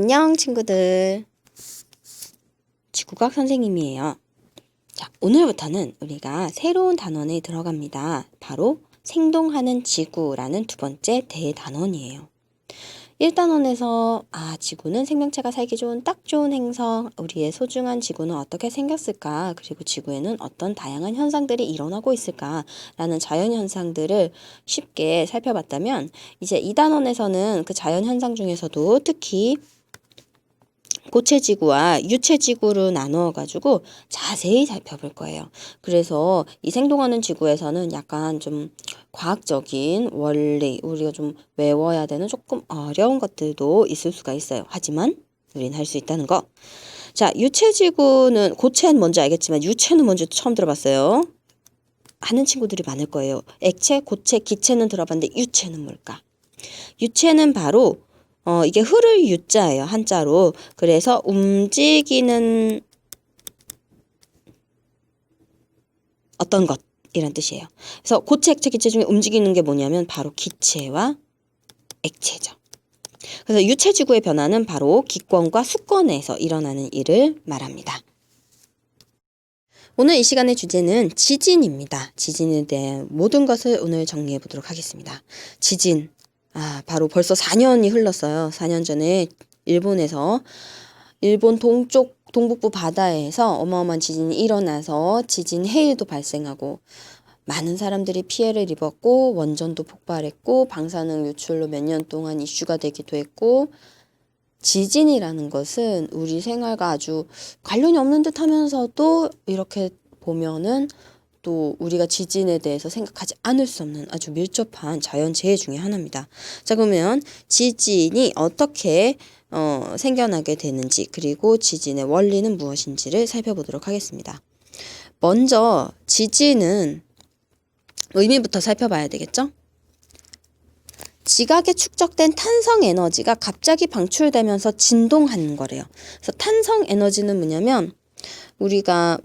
안녕 친구들. 지구과학 선생님이에요. 자, 오늘부터는 우리가 새로운 단원에 들어갑니다. 바로 생동하는 지구라는 두 번째 대단원이에요. 1단원에서 지구는 생명체가 살기 좋은 딱 좋은 행성, 우리의 소중한 지구는 어떻게 생겼을까, 그리고 지구에는 어떤 다양한 현상들이 일어나고 있을까 라는 자연현상들을 쉽게 살펴봤다면, 이제 2단원에서는 그 자연현상 중에서도 특히 고체지구와 유체지구로 나누어가지고 자세히 살펴볼 거예요. 그래서 이 생동하는 지구에서는 약간 좀 과학적인 원리, 우리가 좀 외워야 되는 조금 어려운 것들도 있을 수가 있어요. 하지만 우리는 할 수 있다는 거. 자, 유체지구는, 고체는 뭔지 알겠지만 유체는 뭔지 처음 들어봤어요. 하는 친구들이 많을 거예요. 액체, 고체, 기체는 들어봤는데 유체는 뭘까? 유체는 바로 이게 흐를 유자예요. 한자로. 그래서 움직이는 어떤 것 이란 뜻이에요. 그래서 고체, 액체, 기체 중에 움직이는 게 뭐냐면 바로 기체와 액체죠. 그래서 유체지구의 변화는 바로 기권과 수권에서 일어나는 일을 말합니다. 오늘 이 시간의 주제는 지진입니다. 지진에 대한 모든 것을 오늘 정리해 보도록 하겠습니다. 지진. 바로 벌써 4년이 흘렀어요. 4년 전에 일본에서 일본 동북부 바다에서 어마어마한 지진이 일어나서 지진 해일도 발생하고 많은 사람들이 피해를 입었고 원전도 폭발했고 방사능 유출로 몇 년 동안 이슈가 되기도 했고, 지진이라는 것은 우리 생활과 아주 관련이 없는 듯 하면서도 이렇게 보면은 또 우리가 지진에 대해서 생각하지 않을 수 없는 아주 밀접한 자연재해 중에 하나입니다. 자, 그러면 지진이 어떻게 생겨나게 되는지, 그리고 지진의 원리는 무엇인지를 살펴보도록 하겠습니다. 먼저 지진은 의미부터 살펴봐야 되겠죠? 지각에 축적된 탄성 에너지가 갑자기 방출되면서 진동하는 거래요. 그래서 탄성 에너지는 뭐냐면 우리가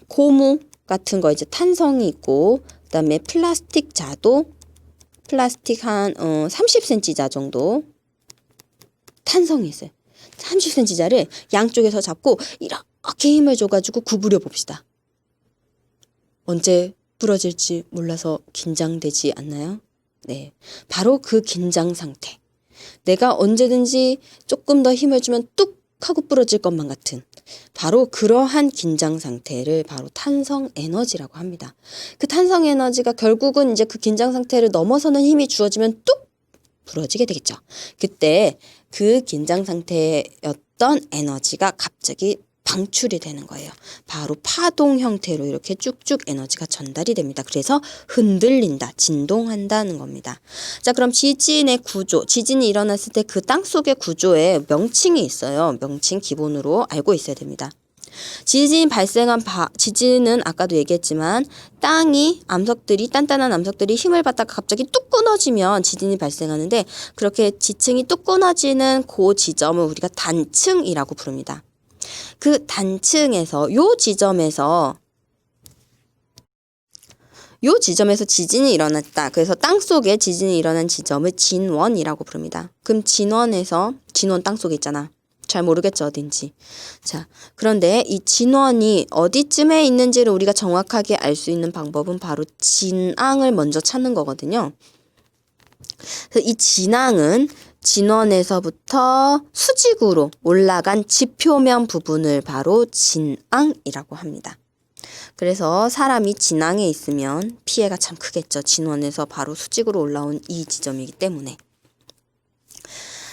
고무 같은 거 이제 탄성이 있고, 그다음에 플라스틱 자도, 플라스틱 한 30cm 자 정도 탄성이 있어요. 30cm 자를 양쪽에서 잡고 이렇게 힘을 줘가지고 구부려 봅시다. 언제 부러질지 몰라서 긴장되지 않나요? 네, 바로 그 긴장 상태. 내가 언제든지 조금 더 힘을 주면 뚝 하고 부러질 것만 같은 바로 그러한 긴장 상태를 바로 탄성 에너지라고 합니다. 그 탄성 에너지가 결국은 이제 그 긴장 상태를 넘어서는 힘이 주어지면 뚝 부러지게 되겠죠. 그때 그 긴장 상태였던 에너지가 갑자기 방출이 되는 거예요. 바로 파동 형태로 이렇게 쭉쭉 에너지가 전달이 됩니다. 그래서 흔들린다, 진동한다는 겁니다. 자, 그럼 지진의 구조, 지진이 일어났을 때 그 땅속의 구조에 명칭이 있어요. 명칭 기본으로 알고 있어야 됩니다. 지진이 발생한 지진은 아까도 얘기했지만 땅이 단단한 암석들이 힘을 받다가 갑자기 뚝 끊어지면 지진이 발생하는데, 그렇게 지층이 뚝 끊어지는 그 지점을 우리가 단층이라고 부릅니다. 그 단층에서 요 지점에서 지진이 일어났다. 그래서 땅속에 지진이 일어난 지점을 진원이라고 부릅니다. 그럼 진원 땅속에 있잖아. 잘 모르겠죠, 어딘지. 자, 그런데 이 진원이 어디쯤에 있는지를 우리가 정확하게 알 수 있는 방법은 바로 진앙을 먼저 찾는 거거든요. 그래서 이 진앙은 진원에서부터 수직으로 올라간 지표면 부분을 바로 진앙이라고 합니다. 그래서 사람이 진앙에 있으면 피해가 참 크겠죠. 진원에서 바로 수직으로 올라온 이 지점이기 때문에.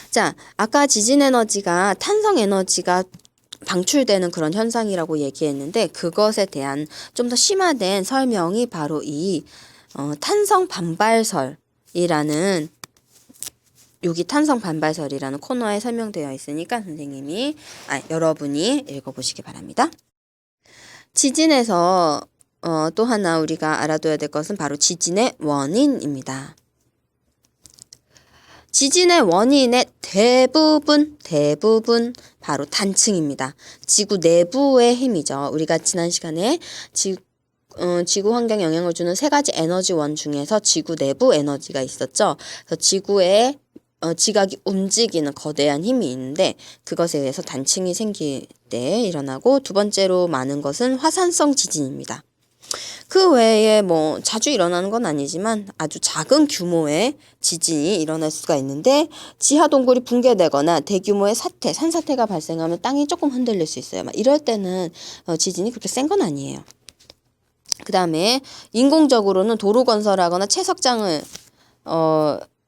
자, 아까 지진 에너지가 탄성 에너지가 방출되는 그런 현상이라고 얘기했는데, 그것에 대한 좀 더 심화된 설명이 바로 이 탄성 반발설이라는, 여기 탄성 반발설이라는 코너에 설명되어 있으니까 여러분이 읽어보시기 바랍니다. 지진에서 또 하나 우리가 알아둬야 될 것은 바로 지진의 원인입니다. 지진의 원인의 대부분 바로 단층입니다. 지구 내부의 힘이죠. 우리가 지난 시간에 지구 환경에 영향을 주는 세 가지 에너지원 중에서 지구 내부 에너지가 있었죠. 그래서 지구의 지각이 움직이는 거대한 힘이 있는데 그것에 의해서 단층이 생길 때 일어나고, 두 번째로 많은 것은 화산성 지진입니다. 그 외에 뭐 자주 일어나는 건 아니지만 아주 작은 규모의 지진이 일어날 수가 있는데, 지하 동굴이 붕괴되거나 대규모의 사태, 산사태가 발생하면 땅이 조금 흔들릴 수 있어요. 막 이럴 때는 지진이 그렇게 센 건 아니에요. 그 다음에 인공적으로는 도로 건설하거나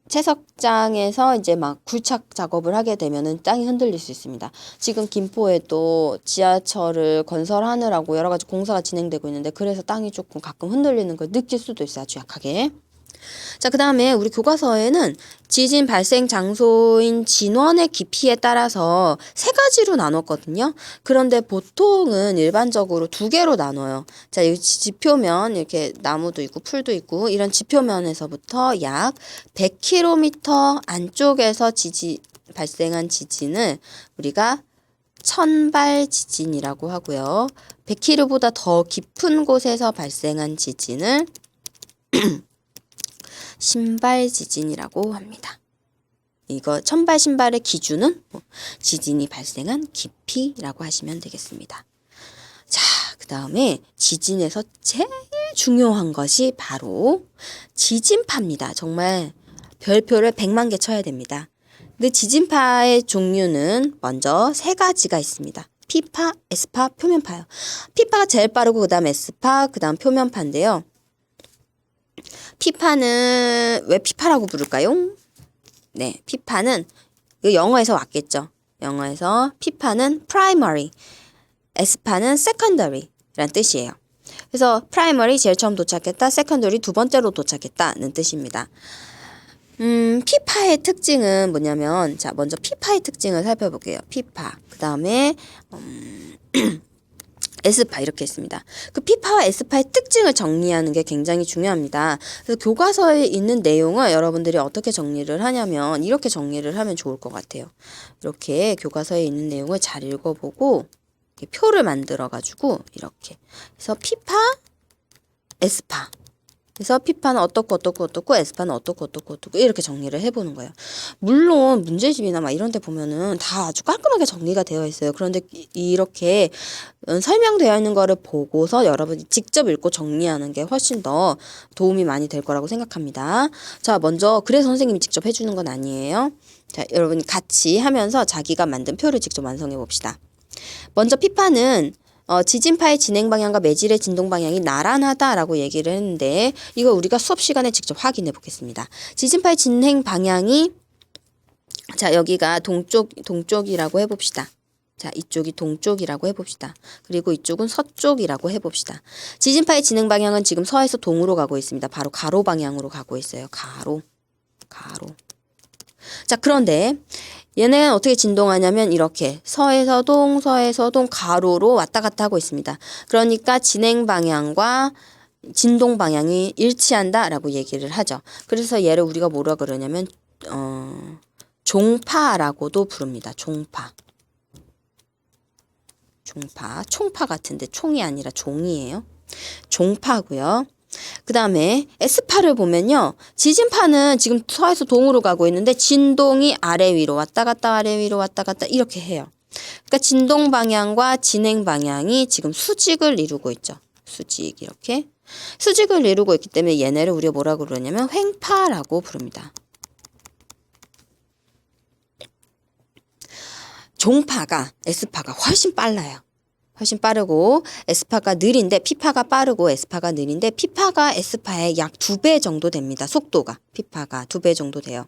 채석장에서 이제 막 굴착 작업을 하게 되면은 땅이 흔들릴 수 있습니다. 지금 김포에도 지하철을 건설하느라고 여러 가지 공사가 진행되고 있는데, 그래서 땅이 조금 가끔 흔들리는 걸 느낄 수도 있어요. 아주 약하게. 자, 그 다음에 우리 교과서에는 지진 발생 장소인 진원의 깊이에 따라서 세 가지로 나눴거든요. 그런데 보통은 일반적으로 두 개로 나눠요. 자, 이 지표면 이렇게 나무도 있고 풀도 있고 이런 지표면에서부터 약 100km 안쪽에서 발생한 지진을 우리가 천발 지진이라고 하고요. 100km보다 더 깊은 곳에서 발생한 지진을 신발 지진이라고 합니다. 이거 천발 신발의 기준은 지진이 발생한 깊이라고 하시면 되겠습니다. 자, 그 다음에 지진에서 제일 중요한 것이 바로 지진파입니다. 정말 별표를 100만 개 쳐야 됩니다. 근데 지진파의 종류는 먼저 세 가지가 있습니다. P파, S파, 표면파요. P파가 제일 빠르고 그 다음 S파, 그 다음 표면파인데요. P파는 왜 P파라고 부를까요? 네, P파는 영어에서 왔겠죠. 영어에서 P파는 primary, S파는 secondary 라는 뜻이에요. 그래서 primary 제일 처음 도착했다, secondary 두 번째로 도착했다는 뜻입니다. P파의 특징은 뭐냐면, 자, 먼저 P파의 특징을 살펴볼게요. P파. 그 다음에 S파 이렇게 있습니다. 그 P파와 S파의 특징을 정리하는 게 굉장히 중요합니다. 그래서 교과서에 있는 내용을 여러분들이 어떻게 정리를 하냐면 이렇게 정리를 하면 좋을 것 같아요. 이렇게 교과서에 있는 내용을 잘 읽어보고 이렇게 표를 만들어가지고 이렇게. 그래서 P파, S파. 그래서 P파는 어떻고 S파는 어떻고 이렇게 정리를 해보는 거예요. 물론 문제집이나 막 이런 데 보면은 다 아주 깔끔하게 정리가 되어 있어요. 그런데 이렇게 설명되어 있는 거를 보고서 여러분이 직접 읽고 정리하는 게 훨씬 더 도움이 많이 될 거라고 생각합니다. 자, 먼저 그래서 선생님이 직접 해주는 건 아니에요. 자, 여러분이 같이 하면서 자기가 만든 표를 직접 완성해 봅시다. 먼저 P파는 지진파의 진행 방향과 매질의 진동 방향이 나란하다라고 얘기를 했는데, 이거 우리가 수업 시간에 직접 확인해 보겠습니다. 지진파의 진행 방향이, 자, 여기가 동쪽이라고 해봅시다. 자, 이쪽이 동쪽이라고 해봅시다. 그리고 이쪽은 서쪽이라고 해봅시다. 지진파의 진행 방향은 지금 서에서 동으로 가고 있습니다. 바로 가로 방향으로 가고 있어요. 가로. 자, 그런데 얘네는 어떻게 진동하냐면 이렇게 서에서 동 가로로 왔다 갔다 하고 있습니다. 그러니까 진행 방향과 진동 방향이 일치한다라고 얘기를 하죠. 그래서 얘를 우리가 뭐라 그러냐면 종파라고도 부릅니다. 종파. 총파 같은데 총이 아니라 종이에요. 종파고요. 그 다음에 S파를 보면요. 지진파는 지금 서에서 동으로 가고 있는데 진동이 아래 위로 왔다 갔다 아래 위로 왔다 갔다 이렇게 해요. 그러니까 진동 방향과 진행 방향이 지금 수직을 이루고 있죠. 수직 이렇게. 수직을 이루고 있기 때문에 얘네를 우리가 뭐라고 그러냐면 횡파라고 부릅니다. 종파가 S파가 훨씬 빨라요. 훨씬 빠르고 S파가 느린데 P파가 빠르고 S파가 느린데 P파가 S파의 약 2배 정도 됩니다. 속도가 P파가 2배 정도 돼요.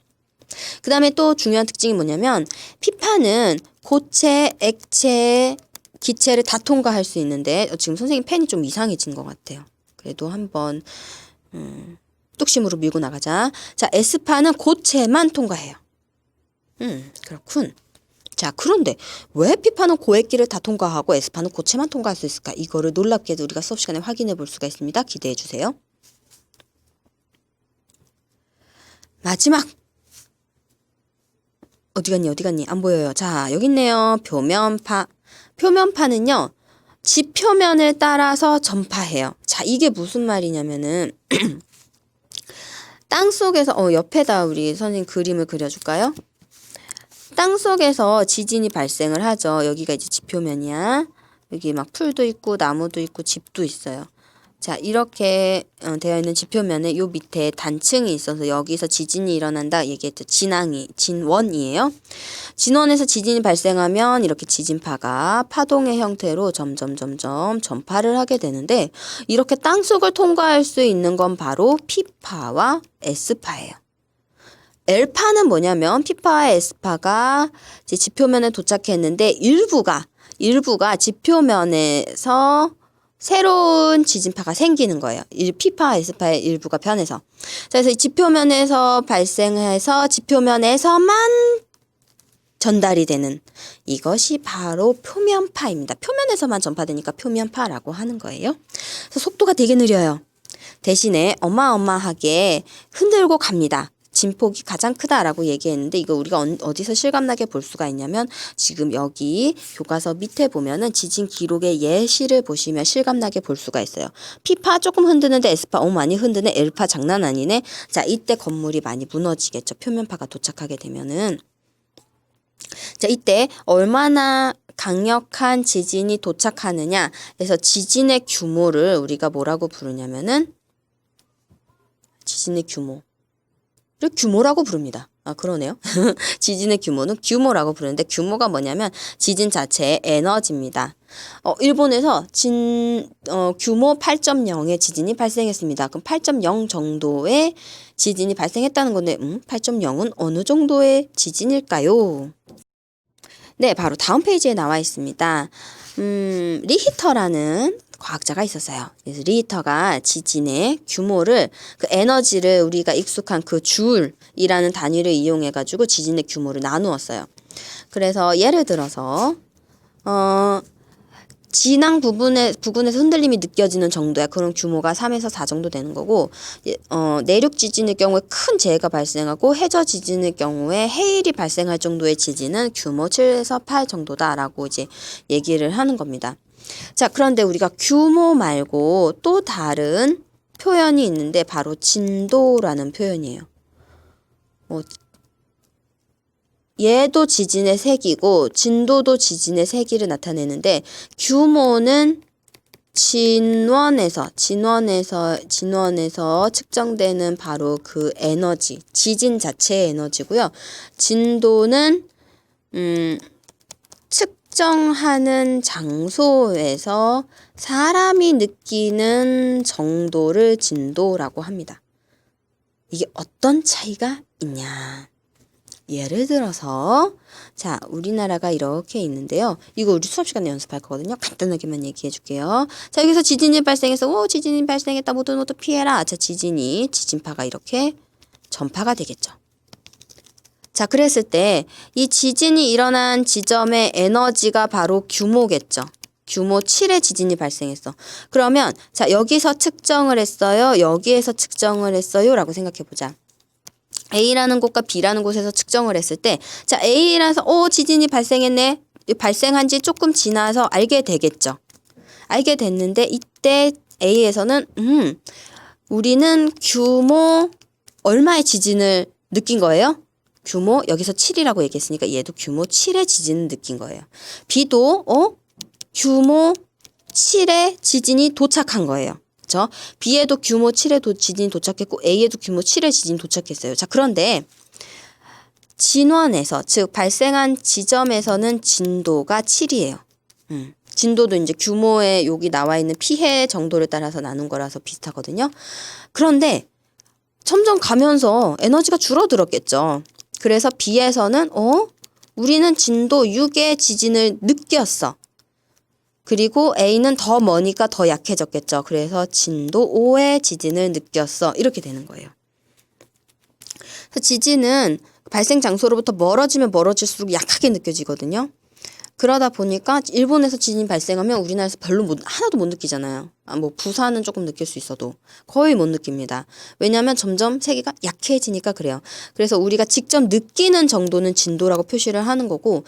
그 다음에 또 중요한 특징이 뭐냐면 P파는 고체, 액체, 기체를 다 통과할 수 있는데 지금 선생님 펜이 좀 이상해진 것 같아요. 그래도 한번 뚝심으로 밀고 나가자. 자, S파는 고체만 통과해요. 그렇군. 자, 그런데 왜 P파는 고액기를 다 통과하고 S파는 고체만 통과할 수 있을까? 이거를 놀랍게도 우리가 수업 시간에 확인해 볼 수가 있습니다. 기대해 주세요. 마지막. 어디 갔니? 안 보여요. 자, 여기 있네요. 표면파. 표면파는요. 지표면을 따라서 전파해요. 자, 이게 무슨 말이냐면은 땅속에서 옆에다 우리 선생님 그림을 그려줄까요? 땅속에서 지진이 발생을 하죠. 여기가 이제 지표면이야. 여기 막 풀도 있고 나무도 있고 집도 있어요. 자, 이렇게 되어 있는 지표면에 요 밑에 단층이 있어서 여기서 지진이 일어난다 얘기했죠. 진원이에요. 진원에서 지진이 발생하면 이렇게 지진파가 파동의 형태로 점점 전파를 하게 되는데, 이렇게 땅속을 통과할 수 있는 건 바로 P파와 S파예요. L파는 뭐냐면 P파와 S파가 이제 지표면에 도착했는데 일부가 지표면에서 새로운 지진파가 생기는 거예요. P파, S파의 일부가 변해서. 그래서 이 지표면에서 발생해서 지표면에서만 전달이 되는 이것이 바로 표면파입니다. 표면에서만 전파되니까 표면파라고 하는 거예요. 그래서 속도가 되게 느려요. 대신에 어마어마하게 흔들고 갑니다. 진폭이 가장 크다라고 얘기했는데, 이거 우리가 어디서 실감나게 볼 수가 있냐면, 지금 여기 교과서 밑에 보면은 지진 기록의 예시를 보시면 실감나게 볼 수가 있어요. P파 조금 흔드는데 S파 많이 흔드네. L파 장난 아니네. 자, 이때 건물이 많이 무너지겠죠. 표면파가 도착하게 되면은. 자, 이때 얼마나 강력한 지진이 도착하느냐 해서 지진의 규모를 우리가 뭐라고 부르냐면은 지진의 규모라고 부릅니다. 아, 그러네요. 지진의 규모는 규모라고 부르는데, 규모가 뭐냐면 지진 자체의 에너지입니다. 일본에서 규모 8.0의 지진이 발생했습니다. 그럼 8.0 정도의 지진이 발생했다는 건데, 8.0은 어느 정도의 지진일까요? 네, 바로 다음 페이지에 나와 있습니다. 리히터라는 과학자가 있었어요. 그래서 리히터가 지진의 규모를, 그 에너지를 우리가 익숙한 그 줄이라는 단위를 이용해 가지고 지진의 규모를 나누었어요. 그래서 예를 들어서 진앙 부근에서 흔들림이 느껴지는 정도야. 그런 규모가 3에서 4 정도 되는 거고, 내륙 지진의 경우에 큰 재해가 발생하고, 해저 지진의 경우에 해일이 발생할 정도의 지진은 규모 7에서 8 정도다라고 이제 얘기를 하는 겁니다. 자, 그런데 우리가 규모 말고 또 다른 표현이 있는데, 바로 진도라는 표현이에요. 얘도 지진의 세기고 진도도 지진의 세기를 나타내는데, 규모는 진원에서 측정되는 바로 그 에너지, 지진 자체의 에너지고요. 진도는 측정하는 장소에서 사람이 느끼는 정도를 진도라고 합니다. 이게 어떤 차이가 있냐? 예를 들어서, 자, 우리나라가 이렇게 있는데요. 이거 우리 수업 시간에 연습할 거거든요. 간단하게만 얘기해 줄게요. 자, 여기서 지진이 발생해서, 지진이 발생했다. 모두 피해라. 자, 지진파가 이렇게 전파가 되겠죠. 자, 그랬을 때 이 지진이 일어난 지점의 에너지가 바로 규모겠죠. 규모 7의 지진이 발생했어. 그러면 자, 여기서 측정을 했어요. 여기에서 측정을 했어요. 라고 생각해 보자. A라는 곳과 B라는 곳에서 측정을 했을 때, 자, A라서 지진이 발생했네. 발생한 지 조금 지나서 알게 되겠죠. 알게 됐는데, 이때 A에서는 우리는 규모 얼마의 지진을 느낀 거예요? 규모 여기서 7이라고 얘기했으니까 얘도 규모 7의 지진을 느낀 거예요. B도 규모 7의 지진이 도착한 거예요. 그렇죠? B에도 규모 7의 지진이 도착했고 A에도 규모 7의 지진이 도착했어요. 자, 그런데 진원에서, 즉 발생한 지점에서는 진도가 7이에요. 진도도 이제 규모에 여기 나와 있는 피해 정도를 따라서 나눈 거라서 비슷하거든요. 그런데 점점 가면서 에너지가 줄어들었겠죠. 그래서 B에서는 우리는 진도 6의 지진을 느꼈어. 그리고 A는 더 머니까 더 약해졌겠죠. 그래서 진도 5의 지진을 느꼈어. 이렇게 되는 거예요. 그래서 지진은 발생 장소로부터 멀어지면 멀어질수록 약하게 느껴지거든요. 그러다 보니까 일본에서 지진이 발생하면 우리나라에서 별로 하나도 못 느끼잖아요. 뭐 부산은 조금 느낄 수 있어도 거의 못 느낍니다. 왜냐하면 점점 세계가 약해지니까 그래요. 그래서 우리가 직접 느끼는 정도는 진도라고 표시를 하는 거고,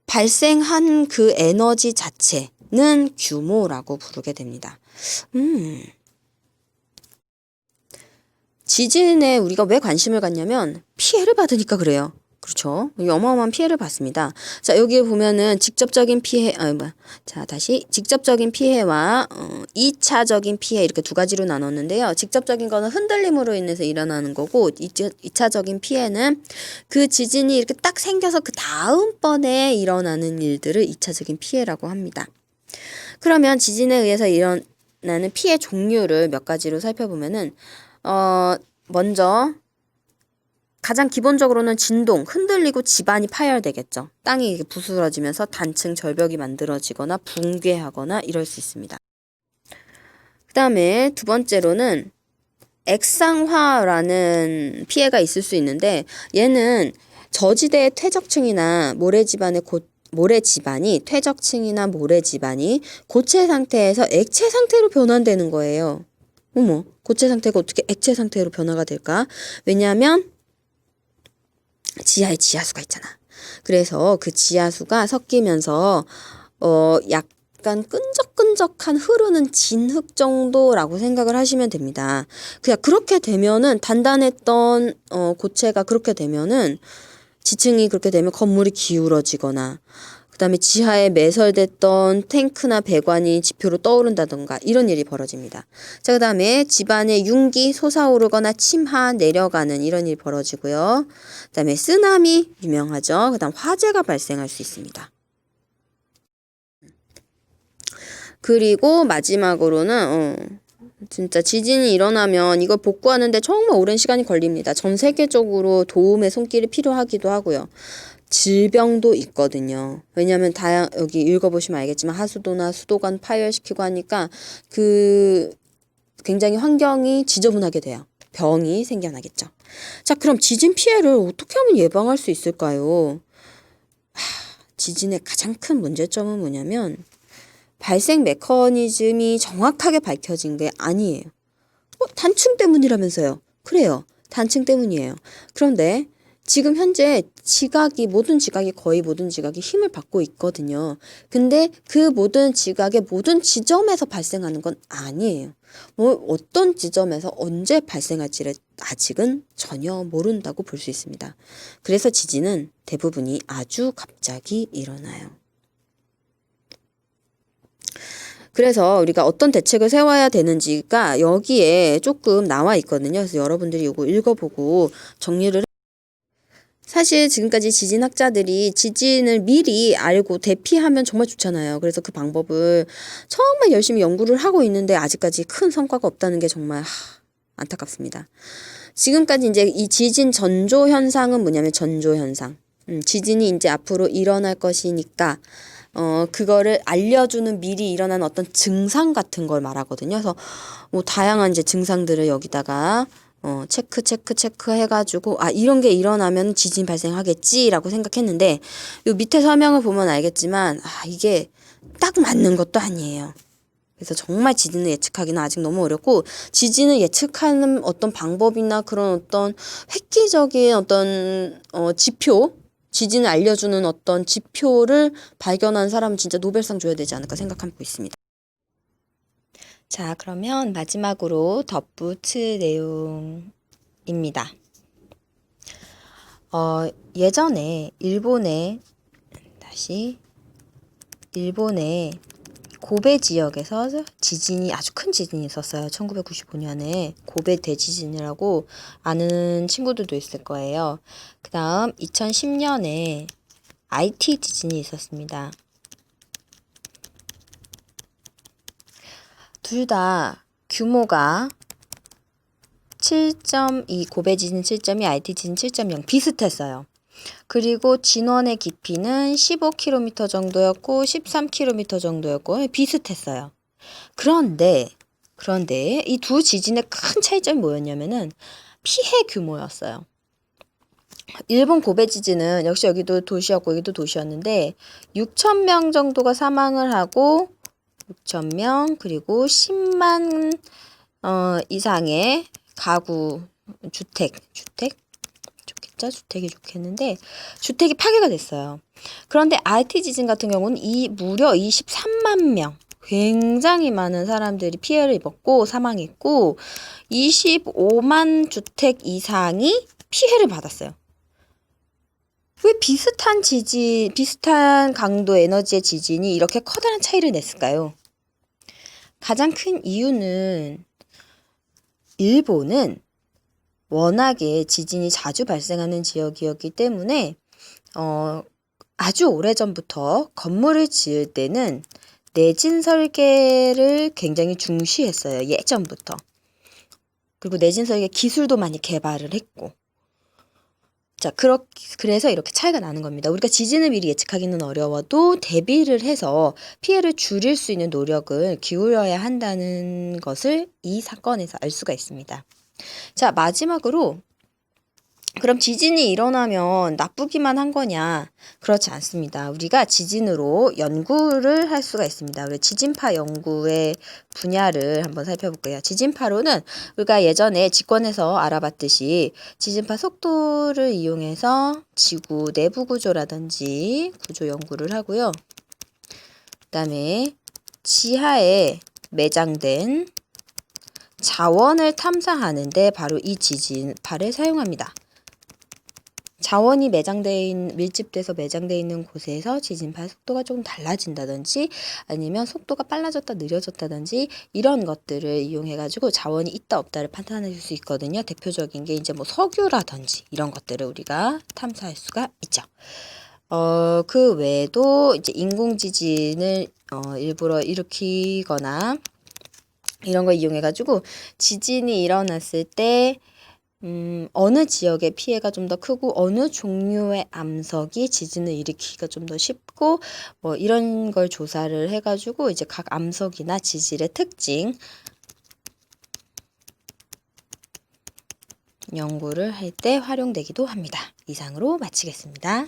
발생한 그 에너지 자체는 규모라고 부르게 됩니다. 지진에 우리가 왜 관심을 갖냐면 피해를 받으니까 그래요. 그렇죠. 어마어마한 피해를 받습니다. 자, 여기에 보면은 직접적인 피해, 자, 다시 직접적인 피해와 2차적인 피해 이렇게 두 가지로 나눴는데요. 직접적인 거는 흔들림으로 인해서 일어나는 거고 2차적인 피해는 그 지진이 이렇게 딱 생겨서 그 다음번에 일어나는 일들을 2차적인 피해라고 합니다. 그러면 지진에 의해서 일어나는 피해 종류를 몇 가지로 살펴보면은 먼저 가장 기본적으로는 진동, 흔들리고 집안이 파열되겠죠. 땅이 부스러지면서 단층 절벽이 만들어지거나 붕괴하거나 이럴 수 있습니다. 그 다음에 두 번째로는 액상화라는 피해가 있을 수 있는데 얘는 저지대의 퇴적층이나 모래지반이 퇴적층이나 모래지반이 고체 상태에서 액체 상태로 변환되는 거예요. 어머, 고체 상태가 어떻게 액체 상태로 변화가 될까? 왜냐하면 지하에 지하수가 있잖아. 그래서 그 지하수가 섞이면서 약간 끈적끈적한 흐르는 진흙 정도라고 생각을 하시면 됩니다. 그냥 그렇게 되면은 단단했던 고체가 그렇게 되면은 지층이 그렇게 되면 건물이 기울어지거나 그 다음에 지하에 매설됐던 탱크나 배관이 지표로 떠오른다던가 이런 일이 벌어집니다. 자, 그 다음에 집안에 융기 솟아오르거나 침하 내려가는 이런 일이 벌어지고요. 그 다음에 쓰나미 유명하죠. 그 다음 화재가 발생할 수 있습니다. 그리고 마지막으로는 진짜 지진이 일어나면 이걸 복구하는데 정말 오랜 시간이 걸립니다. 전 세계적으로 도움의 손길이 필요하기도 하고요. 질병도 있거든요. 왜냐하면 여기 읽어보시면 알겠지만 하수도나 수도관 파열시키고 하니까 굉장히 환경이 지저분하게 돼요. 병이 생겨나겠죠. 자, 그럼 지진 피해를 어떻게 하면 예방할 수 있을까요? 지진의 가장 큰 문제점은 뭐냐면 발생 메커니즘이 정확하게 밝혀진 게 아니에요. 단층 때문이라면서요. 그래요. 단층 때문이에요. 그런데 지금 현재 거의 모든 지각이 힘을 받고 있거든요. 근데 그 모든 지각의 모든 지점에서 발생하는 건 아니에요. 어떤 지점에서 언제 발생할지를 아직은 전혀 모른다고 볼 수 있습니다. 그래서 지진은 대부분이 아주 갑자기 일어나요. 그래서 우리가 어떤 대책을 세워야 되는지가 여기에 조금 나와 있거든요. 그래서 여러분들이 이거 읽어보고 정리를 사실 지금까지 지진학자들이 지진을 미리 알고 대피하면 정말 좋잖아요. 그래서 그 방법을 정말 열심히 연구를 하고 있는데 아직까지 큰 성과가 없다는 게 정말 안타깝습니다. 지금까지 이제 이 지진 전조 현상은 뭐냐면 전조 현상. 지진이 이제 앞으로 일어날 것이니까 그거를 알려주는 미리 일어난 어떤 증상 같은 걸 말하거든요. 그래서 뭐 다양한 이제 증상들을 여기다가 체크 해가지고 이런 게 일어나면 지진 발생하겠지라고 생각했는데 요 밑에 설명을 보면 알겠지만 이게 딱 맞는 것도 아니에요. 그래서 정말 지진을 예측하기는 아직 너무 어렵고 지진을 예측하는 어떤 방법이나 그런 어떤 획기적인 어떤 지표 지진을 알려주는 어떤 지표를 발견한 사람은 진짜 노벨상 줘야 되지 않을까 생각하고 있습니다. 자, 그러면 마지막으로 덧붙일 내용입니다. 예전에 일본의 고베 지역에서 아주 큰 지진이 있었어요. 1995년에 고베 대지진이라고 아는 친구들도 있을 거예요. 그 다음 2010년에 아이티 지진이 있었습니다. 둘 다 규모가 7.2, 고베 지진 7.2, 아이티 지진 7.0 비슷했어요. 그리고 진원의 깊이는 15km 정도였고 13km 정도였고 비슷했어요. 그런데 이 두 지진의 큰 차이점이 뭐였냐면은 피해 규모였어요. 일본 고베 지진은 역시 여기도 도시였고 여기도 도시였는데 6,000명 정도가 사망을 하고 6,000명 그리고 10만 이상의 가구 주택 좋겠죠? 주택이 좋겠는데 주택이 파괴가 됐어요. 그런데 아이티 지진 같은 경우는 무려 23만 명 굉장히 많은 사람들이 피해를 입었고 사망했고 25만 주택 이상이 피해를 받았어요. 왜 비슷한 강도 에너지의 지진이 이렇게 커다란 차이를 냈을까요? 가장 큰 이유는 일본은 워낙에 지진이 자주 발생하는 지역이었기 때문에 아주 오래전부터 건물을 지을 때는 내진 설계를 굉장히 중시했어요. 예전부터. 그리고 내진 설계 기술도 많이 개발을 했고. 자, 그래서 이렇게 차이가 나는 겁니다. 우리가 지진을 미리 예측하기는 어려워도 대비를 해서 피해를 줄일 수 있는 노력을 기울여야 한다는 것을 이 사건에서 알 수가 있습니다. 자, 마지막으로 그럼 지진이 일어나면 나쁘기만 한 거냐? 그렇지 않습니다. 우리가 지진으로 연구를 할 수가 있습니다. 우리 지진파 연구의 분야를 한번 살펴볼게요. 지진파로는 우리가 예전에 직권에서 알아봤듯이 지진파 속도를 이용해서 지구 내부 구조라든지 구조 연구를 하고요. 그다음에 지하에 매장된 자원을 탐사하는데 바로 이 지진파를 사용합니다. 자원이 밀집돼서 매장되어 있는 곳에서 지진파 속도가 조금 달라진다든지 아니면 속도가 빨라졌다 느려졌다든지 이런 것들을 이용해가지고 자원이 있다 없다를 판단할 수 있거든요. 대표적인 게 이제 뭐 석유라든지 이런 것들을 우리가 탐사할 수가 있죠. 그 외에도 이제 인공지진을 일부러 일으키거나 이런 걸 이용해가지고 지진이 일어났을 때 어느 지역의 피해가 좀 더 크고 어느 종류의 암석이 지진을 일으키기가 좀 더 쉽고 뭐 이런 걸 조사를 해가지고 이제 각 암석이나 지질의 특징 연구를 할 때 활용되기도 합니다. 이상으로 마치겠습니다.